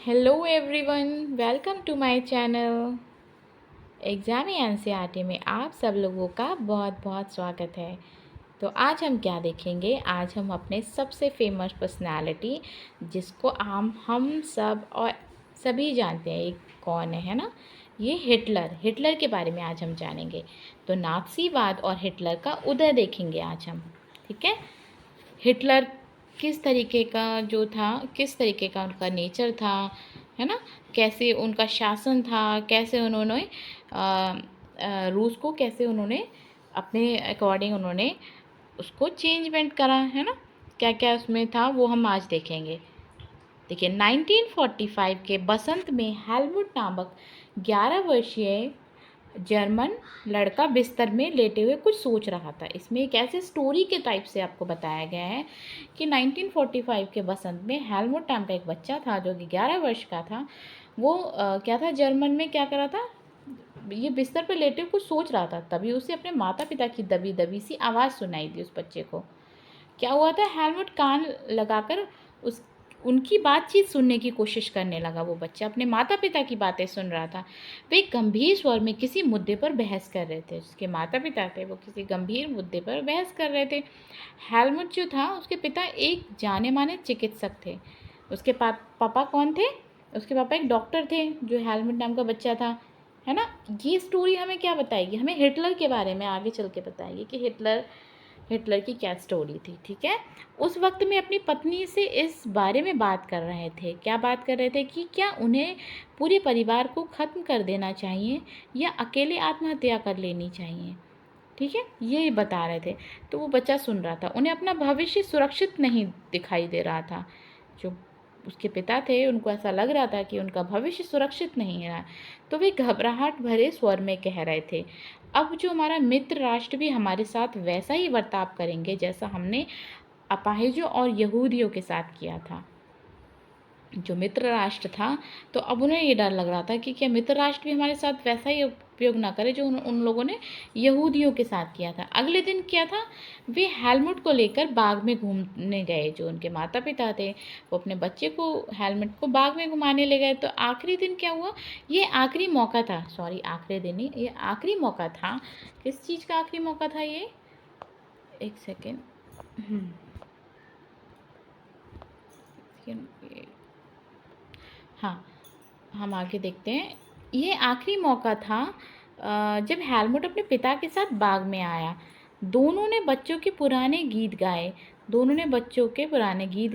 Hello everyone, welcome to my channel. Exam NCERT में आप सब लोगों का बहुत बहुत स्वागत है। तो आज हम क्या देखेंगे? आज हम अपने सबसे फेमस पर्सनालिटी, जिसको हम सब और सभी जानते हैं, एक कौन है ना? ये हिटलर के बारे में आज हम जानेंगे। तो नाज़ीवाद और हिटलर का उदय देखेंगे आज हम। ठीक है, हिटलर किस तरीके का जो था, किस तरीके का उनका नेचर था, है ना? कैसे उनका शासन था, कैसे उन्होंने रूस को कैसे उन्होंने अपने अकॉर्डिंग उन्होंने उसको चेंजमेंट करा, है ना? क्या क्या उसमें था वो हम आज देखेंगे। देखिए, 1945 के बसंत में हेलमुट नामक 11 वर्षीय जर्मन लड़का बिस्तर में लेटे हुए कुछ सोच रहा था। इसमें एक ऐसे स्टोरी के टाइप से आपको बताया गया है कि 1945 के बसंत में हेलमुट नाम का एक बच्चा था जो कि 11 वर्ष का था। वो क्या था, जर्मन में क्या कर रहा था, ये बिस्तर पर लेटे हुए कुछ सोच रहा था। तभी उसे अपने माता पिता की दबी दबी सी आवाज़ सुनाई दी। उस बच्चे को क्या हुआ था, हेलमुट कान लगाकर उस उनकी बातचीत सुनने की कोशिश करने लगा। वो बच्चा अपने माता पिता की बातें सुन रहा था। वे गंभीर स्वर में किसी मुद्दे पर बहस कर रहे थे। उसके माता पिता थे, वो किसी गंभीर मुद्दे पर बहस कर रहे थे। हेलमुट जो था, उसके पिता एक जाने माने चिकित्सक थे। उसके पापा कौन थे? उसके पापा एक डॉक्टर थे, जो हेलमुट नाम का बच्चा था, है ना? ये स्टोरी हमें क्या बताएगी? हमें हिटलर के बारे में आगे चल के बताएगी कि हिटलर की क्या स्टोरी थी। ठीक है, उस वक्त में अपनी पत्नी से इस बारे में बात कर रहे थे। क्या बात कर रहे थे कि क्या उन्हें पूरे परिवार को ख़त्म कर देना चाहिए या अकेले आत्महत्या कर लेनी चाहिए। ठीक है, ये बता रहे थे। तो वो बच्चा सुन रहा था। उन्हें अपना भविष्य सुरक्षित नहीं दिखाई दे रहा था। जो उसके पिता थे, उनको ऐसा लग रहा था कि उनका भविष्य सुरक्षित नहीं है। तो वे घबराहट भरे स्वर में कह रहे थे, अब जो हमारा मित्र राष्ट्र भी हमारे साथ वैसा ही बर्ताव करेंगे जैसा हमने अपाहिजों और यहूदियों के साथ किया था। जो मित्र राष्ट्र था, तो अब उन्हें ये डर लग रहा था कि क्या मित्र राष्ट्र भी हमारे साथ वैसा ही उपयोग ना करे जो उन लोगों ने यहूदियों के साथ किया था। अगले दिन क्या था, वे हेलमेट को लेकर बाग में घूमने गए। जो उनके माता पिता थे, वो अपने बच्चे को हेलमेट को बाग में घुमाने ले गए। तो आखिरी दिन क्या हुआ, ये आखिरी मौका था, सॉरी आखिरी दिन नहीं, ये आखिरी मौका था। किस चीज़ का आखिरी मौका था ये? एक सेकेंड, हाँ, हम आगे देखते हैं। ये आखिरी मौका था जब हेलमुट अपने पिता के साथ बाग में आया। दोनों ने बच्चों के पुराने गीत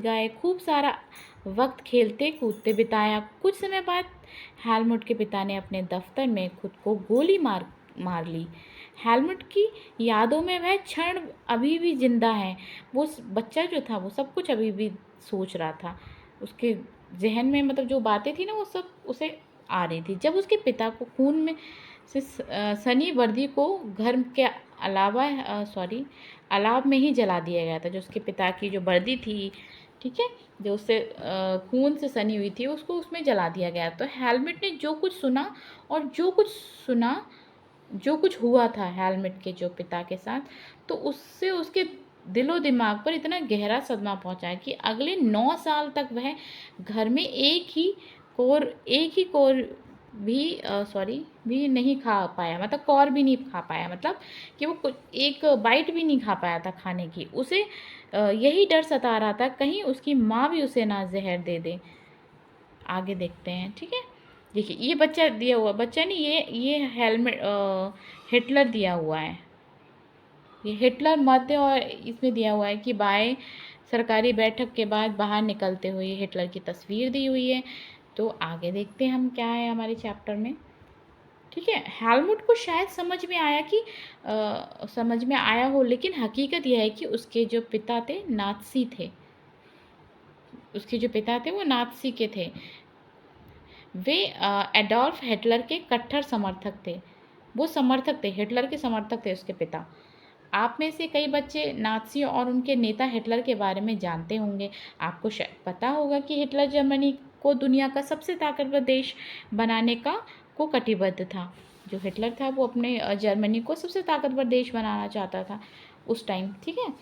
गाए। खूब सारा वक्त खेलते कूदते बिताया। कुछ समय बाद हेलमुट के पिता ने अपने दफ्तर में खुद को गोली मार मार ली। हेलमुट की यादों में वह क्षण अभी भी जिंदा है। वो बच्चा जो था, वो सब कुछ अभी भी सोच रहा था। उसके ज़हन में मतलब जो बातें थी ना, वो सब उसे आ रही थी। जब उसके पिता को खून में से सनी वर्दी को घर के अलाव में ही जला दिया गया था। जो उसके पिता की जो वर्दी थी, ठीक है, जो उससे खून से सनी हुई थी, उसको उसमें जला दिया गया। तो हेलमेट ने जो कुछ सुना और जो कुछ हुआ था हेलमेट के जो पिता के साथ, तो उससे उसके दिलो दिमाग पर इतना गहरा सदमा पहुंचा है कि अगले 9 साल तक वह घर में एक ही कोर भी नहीं खा पाया। मतलब कौर भी नहीं खा पाया, मतलब कि वो कुछ एक बाइट भी नहीं खा पाया था खाने की। उसे यही डर सता रहा था, कहीं उसकी माँ भी उसे ना जहर दे दे। आगे देखते हैं। ठीक है, देखिए, ये बच्चा दिया हुआ, बच्चा नहीं, ये हेलमेट हिटलर दिया हुआ है। ये हिटलर मध्य और इसमें दिया हुआ है कि बाय सरकारी बैठक के बाद बाहर निकलते हुए हिटलर की तस्वीर दी हुई है। तो आगे देखते हैं हम क्या है हमारे चैप्टर में। ठीक है, हेलमुट को शायद समझ में आया हो, लेकिन हकीकत यह है कि उसके जो पिता थे नाज़ी थे। उसके जो पिता थे वो नाज़ी के थे। वे एडोल्फ हिटलर के कट्टर समर्थक थे। वो समर्थक थे, हिटलर के समर्थक थे उसके पिता। आप में से कई बच्चे नाज़ी और उनके नेता हिटलर के बारे में जानते होंगे। आपको शायद पता होगा कि हिटलर जर्मनी को दुनिया का सबसे ताकतवर देश बनाने को कटिबद्ध था। जो हिटलर था, वो अपने जर्मनी को सबसे ताकतवर देश बनाना चाहता था उस टाइम। ठीक है,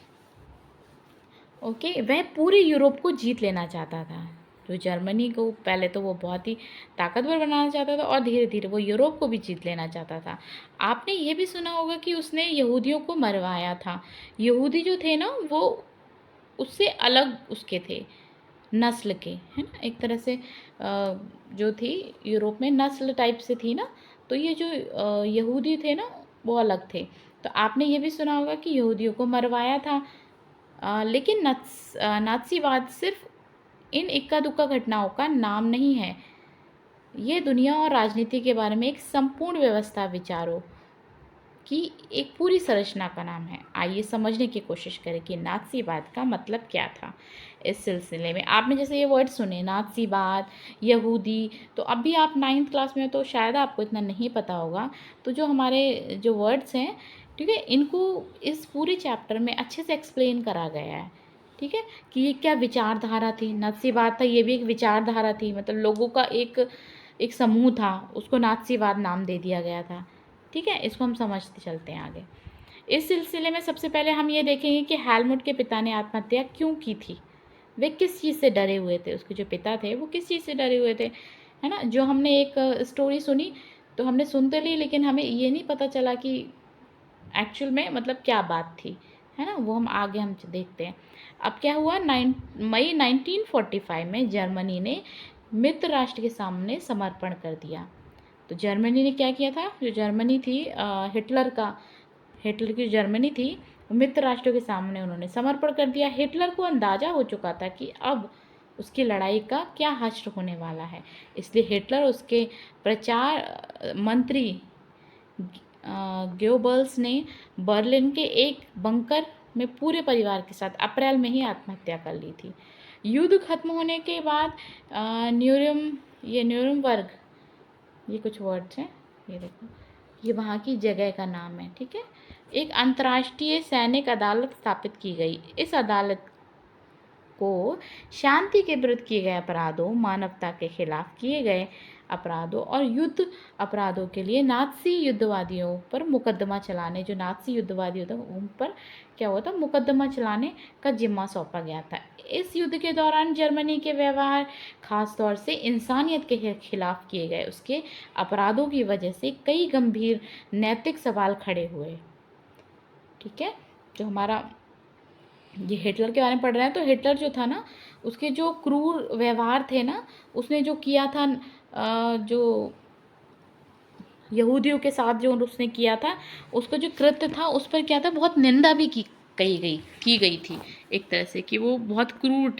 ओके, वह पूरे यूरोप को जीत लेना चाहता था। जो जर्मनी को पहले तो वो बहुत ही ताकतवर बनाना चाहता था और धीरे धीरे वो यूरोप को भी जीत लेना चाहता था। आपने ये भी सुना होगा कि उसने यहूदियों को मरवाया था। यहूदी जो थे ना वो उससे अलग उसके थे, नस्ल के, है ना, एक तरह से जो थी यूरोप में नस्ल टाइप से थी ना, तो ये जो यहूदी थे ना वो अलग थे। तो आपने ये भी सुना होगा कि यहूदियों को मरवाया था। लेकिन नात्सीवाद सिर्फ इन इक्का दुक्का घटनाओं का नाम नहीं है, ये दुनिया और राजनीति के बारे में एक संपूर्ण व्यवस्था विचारों की एक पूरी संरचना का नाम है। आइए समझने की कोशिश करें कि नात्सीवाद का मतलब क्या था। इस सिलसिले में आपने जैसे ये वर्ड सुने, नात्सीवाद, यहूदी, तो अभी आप 9th क्लास में हो तो शायद आपको इतना नहीं पता होगा। तो जो हमारे जो वर्ड्स हैं, ठीक है, इनको इस पूरे चैप्टर में अच्छे से एक्सप्लेन करा गया है, ठीक है, कि ये क्या विचारधारा थी। नात्सीवाद था, ये भी एक विचारधारा थी, मतलब लोगों का एक एक समूह था, उसको नात्सीवाद नाम दे दिया गया था। ठीक है, इसको हम समझते चलते हैं आगे। इस सिलसिले में सबसे पहले हम ये देखेंगे कि हेलमुट के पिता ने आत्महत्या क्यों की थी। वे किस चीज़ से डरे हुए थे, उसके जो पिता थे वो किस चीज़ से डरे हुए थे, है ना। जो हमने एक स्टोरी सुनी तो हमने सुन तो ली, लेकिन हमें ये नहीं पता चला कि एक्चुअल में मतलब क्या बात थी, है ना, वो हम आगे हम देखते हैं। अब क्या हुआ, मई 1945 में जर्मनी ने मित्र राष्ट्र के सामने समर्पण कर दिया। तो जर्मनी ने क्या किया था, जो जर्मनी थी हिटलर की जर्मनी थी, मित्र राष्ट्रों के सामने उन्होंने समर्पण कर दिया। हिटलर को अंदाज़ा हो चुका था कि अब उसकी लड़ाई का क्या हश्र होने वाला है, इसलिए हिटलर उसके प्रचार मंत्री गोबल्स ने बर्लिन के एक बंकर में पूरे परिवार के साथ अप्रैल में ही आत्महत्या कर ली थी। युद्ध खत्म होने के बाद न्यूरमबर्ग, ये कुछ वर्ड्स हैं, ये देखो, ये वहाँ की जगह का नाम है, ठीक है। एक अंतर्राष्ट्रीय सैनिक अदालत स्थापित की गई। इस अदालत को शांति के विरुद्ध किए गए अपराधों, मानवता के खिलाफ किए गए अपराधों और युद्ध अपराधों के लिए नात्सी युद्धवादियों पर मुकदमा चलाने, जो नात्सी युद्धवादी होते हैं उन पर क्या हुआ था, मुकदमा चलाने का जिम्मा सौंपा गया था। इस युद्ध के दौरान जर्मनी के व्यवहार, खास तौर से इंसानियत के खिलाफ किए गए उसके अपराधों की वजह से कई गंभीर नैतिक सवाल खड़े हुए। ठीक है, जो हमारा ये हिटलर के बारे में पढ़ रहे हैं, तो हिटलर जो था ना, उसके जो क्रूर व्यवहार थे ना, उसने जो किया था, जो यहूदियों के साथ जो उसने किया था, उसका जो कृत्य था उस पर क्या था, बहुत निंदा भी की गई थी, एक तरह से कि वो बहुत क्रूर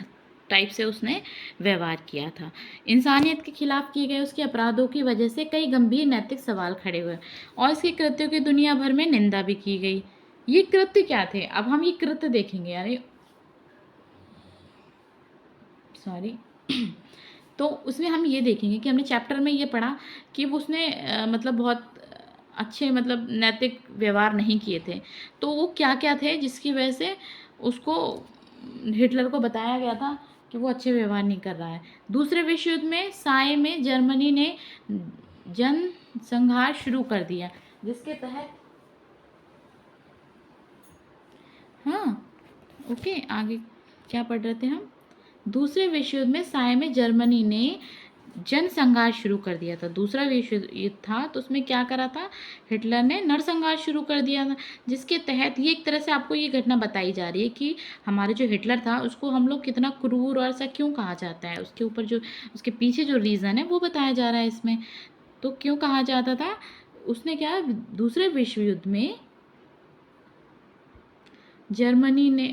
टाइप से उसने व्यवहार किया था। इंसानियत के खिलाफ किए गए उसके अपराधों की वजह से कई गंभीर नैतिक सवाल खड़े हुए और इसके कृत्यों की दुनिया भर में निंदा भी की गई। ये कृत्य क्या थे, अब हम ये कृत्य देखेंगे, यानी सॉरी तो उसमें हम ये देखेंगे कि हमने चैप्टर में ये पढ़ा कि उसने मतलब बहुत अच्छे मतलब नैतिक व्यवहार नहीं किए थे। तो वो क्या क्या थे जिसकी वजह से उसको हिटलर को बताया गया था कि वो अच्छे व्यवहार नहीं कर रहा है। दूसरे विश्व युद्ध में साय में जर्मनी ने जनसंहार शुरू कर दिया, जिसके तहत, हाँ ओके, आगे क्या पढ़ रहे थे हम। दूसरे विश्व युद्ध में साय में जर्मनी ने जनसंहार शुरू कर दिया था। दूसरा विश्व युद्ध था तो उसमें क्या करा था, हिटलर ने नरसंहार शुरू कर दिया था, जिसके तहत ये एक तरह से आपको ये घटना बताई जा रही है कि हमारे जो हिटलर था उसको हम लोग कितना क्रूर और ऐसा क्यों कहा जाता है, उसके ऊपर जो उसके पीछे जो रीज़न है वो बताया जा रहा है इसमें। तो क्यों कहा जाता था, उसने क्या, दूसरे विश्व युद्ध में जर्मनी ने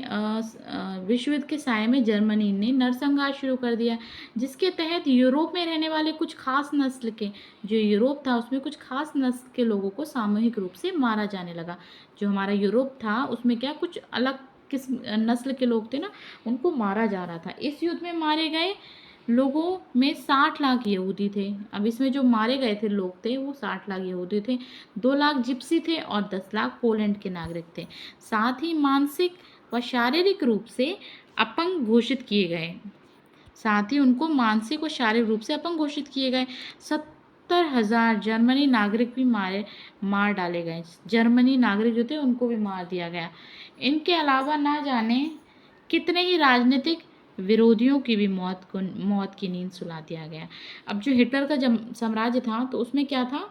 विश्व युद्ध के साय में जर्मनी ने नरसंहार शुरू कर दिया, जिसके तहत यूरोप में रहने वाले कुछ खास नस्ल के, जो यूरोप था उसमें कुछ खास नस्ल के लोगों को सामूहिक रूप से मारा जाने लगा। जो हमारा यूरोप था उसमें क्या कुछ अलग किस्म नस्ल के लोग थे ना, उनको मारा जा रहा था। इस युद्ध में मारे गए लोगों में 60 लाख यहूदी थे। अब इसमें जो मारे गए थे लोग थे वो 60 लाख यहूदी थे, 2 लाख जिप्सी थे और 10 लाख पोलैंड के नागरिक थे। साथ ही मानसिक व शारीरिक रूप से अपंग घोषित किए गए, साथ ही उनको मानसिक व शारीरिक रूप से अपंग घोषित किए गए। 70,000 जर्मनी नागरिक भी मार डाले गए। जर्मनी नागरिक जो थे उनको भी मार दिया गया। इनके अलावा ना जाने कितने ही राजनीतिक विरोधियों की भी मौत की नींद सुला दिया गया। अब जो हिटलर का साम्राज्य था तो उसमें क्या था,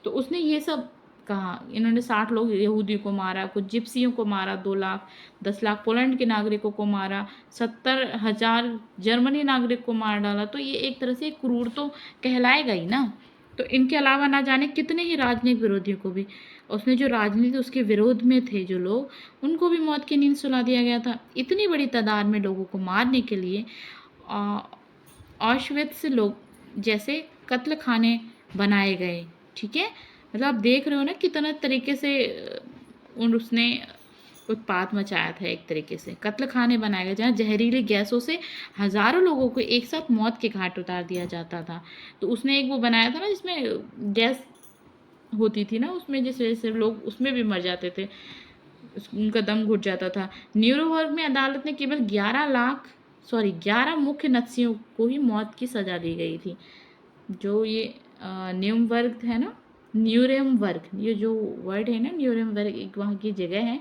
तो उसने ये सब कहा, इन्होंने 60 लोग यहूदियों को मारा, कुछ जिप्सियों को मारा, 2 लाख 10 लाख पोलैंड के नागरिकों को मारा, 70,000 जर्मनी नागरिक को मार डाला। तो ये एक तरह से क्रूर तो कहलाएगा ही ना। तो इनके अलावा ना जाने कितने ही राजनयिक विरोधियों को भी, उसने जो राजनीति उसके विरोध में थे जो लोग, उनको भी मौत की नींद सुला दिया गया था। इतनी बड़ी तादाद में लोगों को मारने के लिए ऑशविट्स लोग जैसे कत्ल खाने बनाए गए। ठीक है, मतलब आप देख रहे हो ना कितना तरीके से उसने उत्पात मचाया था। एक तरीके से कत्ल खाने बनाए गए जहाँ जहरीली गैसों से हज़ारों लोगों को एक साथ मौत के घाट उतार दिया जाता था। तो उसने एक वो बनाया था ना जिसमें गैस होती थी ना, उसमें जिस वजह से लोग उसमें भी मर जाते थे, उनका दम घुट जाता था। न्यूरोवर्ग में अदालत ने केवल 11 मुख्य नत्सियों को ही मौत की सज़ा दी गई थी। जो ये न्यूरमबर्ग है ना, न्यूरेमबर्ग, ये जो वर्ड है ना न्यूरेमबर्ग, एक वहाँ की जगह है,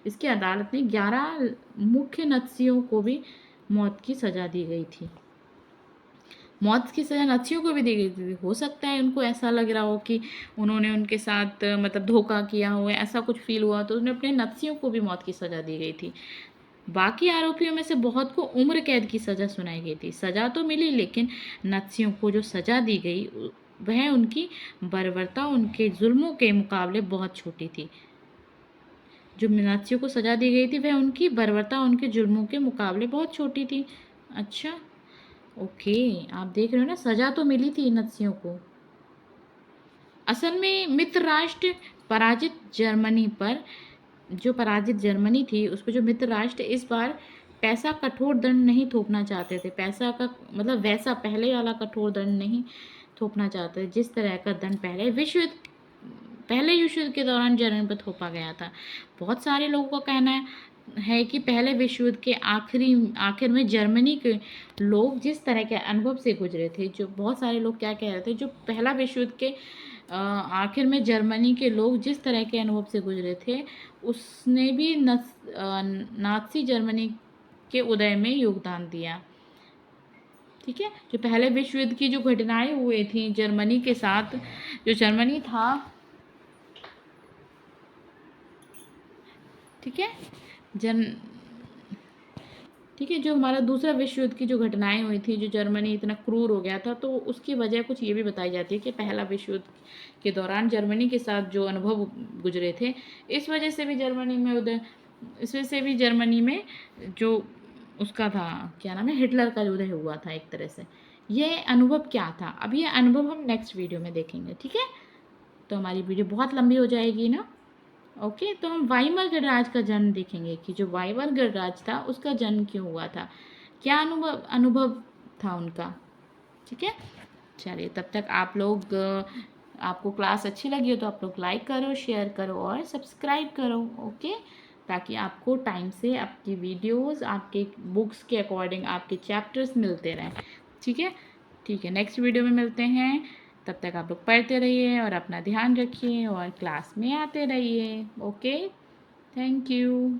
इसकी अदालत ने 11 मुख्य नत्सियों को भी मौत की सज़ा दी गई थी। मौत की सज़ा नत्सियों को भी दी गई थी। हो सकता है उनको ऐसा लग रहा हो कि उन्होंने उनके साथ मतलब धोखा किया हो, ऐसा कुछ फील हुआ, तो उन्हें अपने नत्सियों को भी मौत की सज़ा दी गई थी। बाकी आरोपियों में से बहुत को उम्र कैद की सज़ा सुनाई गई थी। सज़ा तो मिली, लेकिन नत्सियों को जो सज़ा दी गई वह उनकी बर्बरता उनके जुल्मों के मुकाबले बहुत छोटी थी। जो नत्सियों को सज़ा दी गई थी वह उनकी बर्बरता उनके जुल्मों के मुकाबले बहुत छोटी थी। अच्छा, ओके, आप देख रहे हो ना, सज़ा तो मिली थी नत्सियों को। असल में मित्र राष्ट्र पराजित जर्मनी पर, जो पराजित जर्मनी थी उस पर जो मित्र राष्ट्र इस बार पैसा कठोर दंड नहीं थोपना चाहते थे। पैसा का मतलब वैसा पहले वाला कठोर दंड नहीं थोपना चाहते जिस तरह का दंड पहले विश्व युद्ध के दौरान जर्मनी पर थोपा गया था। बहुत सारे लोगों का कहना है कि पहले विश्व युद्ध के आखिर में जर्मनी के लोग जिस तरह के अनुभव से गुजरे थे, जो बहुत सारे लोग क्या कह रहे थे, जो पहला विश्व युद्ध के आखिर में जर्मनी के लोग जिस तरह के अनुभव से गुजरे थे, उसने भी नाज़ी जर्मनी के उदय में योगदान दिया। ठीक है, जो पहले विश्व युद्ध की जो घटनाएं हुई थी जर्मनी के साथ, जो जर्मनी था, ठीक है, ठीक है, जो हमारा दूसरा विश्व युद्ध की जो घटनाएं हुई थी, जो जर्मनी इतना क्रूर हो गया था, तो उसकी वजह कुछ ये भी बताई जाती है कि पहला विश्व युद्ध के दौरान जर्मनी के साथ जो अनुभव गुजरे थे, इस वजह से भी जर्मनी में जो उसका था, क्या नाम है, हिटलर का उदय हुआ था एक तरह से। ये अनुभव क्या था, अब ये अनुभव हम नेक्स्ट वीडियो में देखेंगे। ठीक है, तो हमारी वीडियो बहुत लंबी हो जाएगी ना। ओके, तो हम वाइमर गणराज्य का जन्म देखेंगे कि जो वाइमर गणराज्य था उसका जन्म क्यों हुआ था, क्या अनुभव था उनका। ठीक है, चलिए, तब तक आप लोग, आपको क्लास अच्छी लगी हो तो आप लोग लाइक करो, शेयर करो और सब्सक्राइब करो। ओके, ताकि आपको टाइम से आपकी वीडियोस, आपके बुक्स के अकॉर्डिंग आपके चैप्टर्स मिलते रहें। ठीक है, ठीक है, नेक्स्ट वीडियो में मिलते हैं। तब तक आप लोग पढ़ते रहिए और अपना ध्यान रखिए और क्लास में आते रहिए। Okay, thank you.